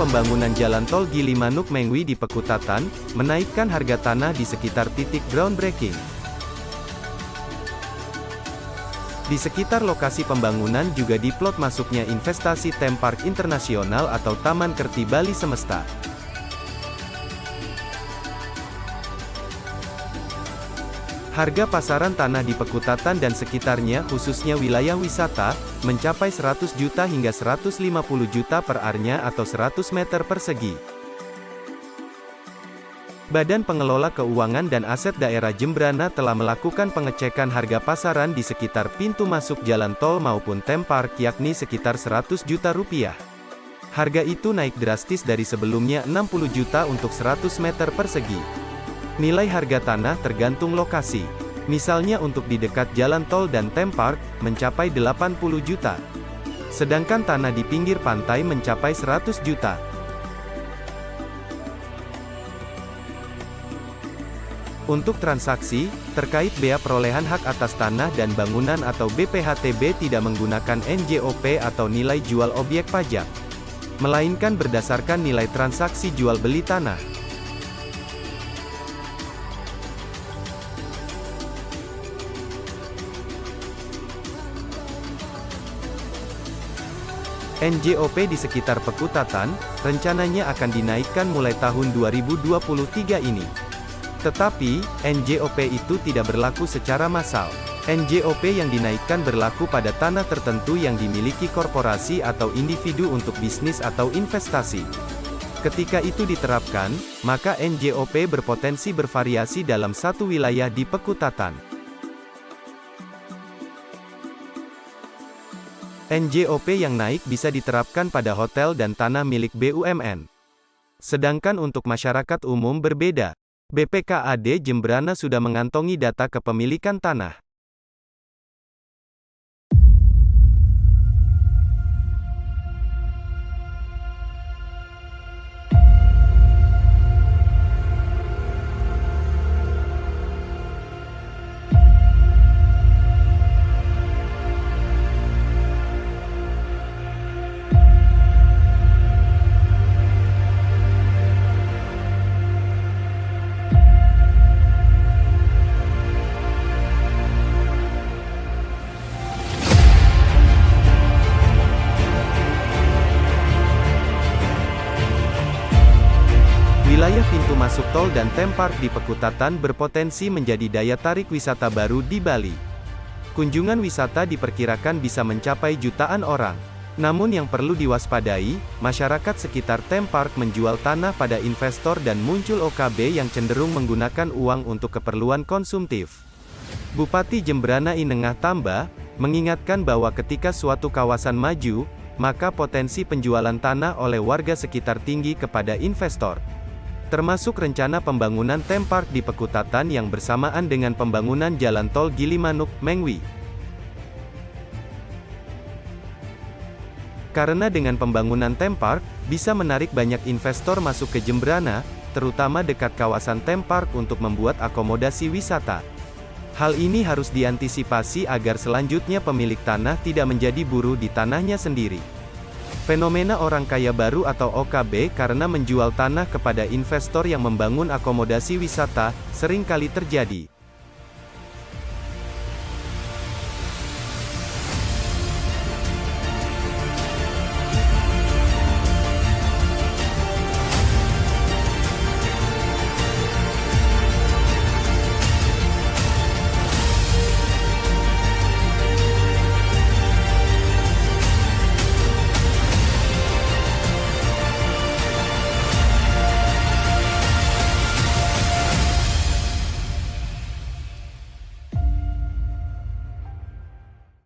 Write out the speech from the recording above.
pembangunan jalan tol Gilimanuk-Mengwi di Pekutatan, menaikkan harga tanah di sekitar titik groundbreaking. Di sekitar lokasi pembangunan juga diplot masuknya investasi Theme Park Internasional atau Taman Kerti Bali Semesta. Harga pasaran tanah di Pekutatan dan sekitarnya khususnya wilayah wisata, mencapai 100 juta hingga 150 juta per arnya atau 100 meter persegi. Badan Pengelola Keuangan dan Aset Daerah Jembrana telah melakukan pengecekan harga pasaran di sekitar pintu masuk jalan tol maupun Theme Park yakni sekitar 100 juta rupiah. Harga itu naik drastis dari sebelumnya 60 juta untuk 100 meter persegi. Nilai harga tanah tergantung lokasi. Misalnya untuk di dekat jalan tol dan Theme Park, mencapai 80 juta. Sedangkan tanah di pinggir pantai mencapai 100 juta. Untuk transaksi, terkait bea perolehan hak atas tanah dan bangunan atau BPHTB tidak menggunakan NJOP atau nilai jual objek pajak, melainkan berdasarkan nilai transaksi jual beli tanah. NJOP di sekitar Pekutatan, rencananya akan dinaikkan mulai tahun 2023 ini. Tetapi, NJOP itu tidak berlaku secara massal. NJOP yang dinaikkan berlaku pada tanah tertentu yang dimiliki korporasi atau individu untuk bisnis atau investasi. Ketika itu diterapkan, maka NJOP berpotensi bervariasi dalam satu wilayah di Pekutatan. NJOP yang naik bisa diterapkan pada hotel dan tanah milik BUMN. Sedangkan untuk masyarakat umum berbeda. BPKAD Jembrana sudah mengantongi data kepemilikan tanah. Wilayah pintu masuk tol dan Theme Park di Pekutatan berpotensi menjadi daya tarik wisata baru di Bali. Kunjungan wisata diperkirakan bisa mencapai jutaan orang. Namun yang perlu diwaspadai, masyarakat sekitar Theme Park menjual tanah pada investor dan muncul OKB yang cenderung menggunakan uang untuk keperluan konsumtif. Bupati Jembrana Inengah Tamba, mengingatkan bahwa ketika suatu kawasan maju, maka potensi penjualan tanah oleh warga sekitar tinggi kepada investor. Termasuk rencana pembangunan Theme Park di Pekutatan yang bersamaan dengan pembangunan jalan tol Gilimanuk-Mengwi. Karena dengan pembangunan Theme Park, bisa menarik banyak investor masuk ke Jembrana, terutama dekat kawasan Theme Park untuk membuat akomodasi wisata. Hal ini harus diantisipasi agar selanjutnya pemilik tanah tidak menjadi buruh di tanahnya sendiri. Fenomena orang kaya baru atau OKB karena menjual tanah kepada investor yang membangun akomodasi wisata, sering kali terjadi.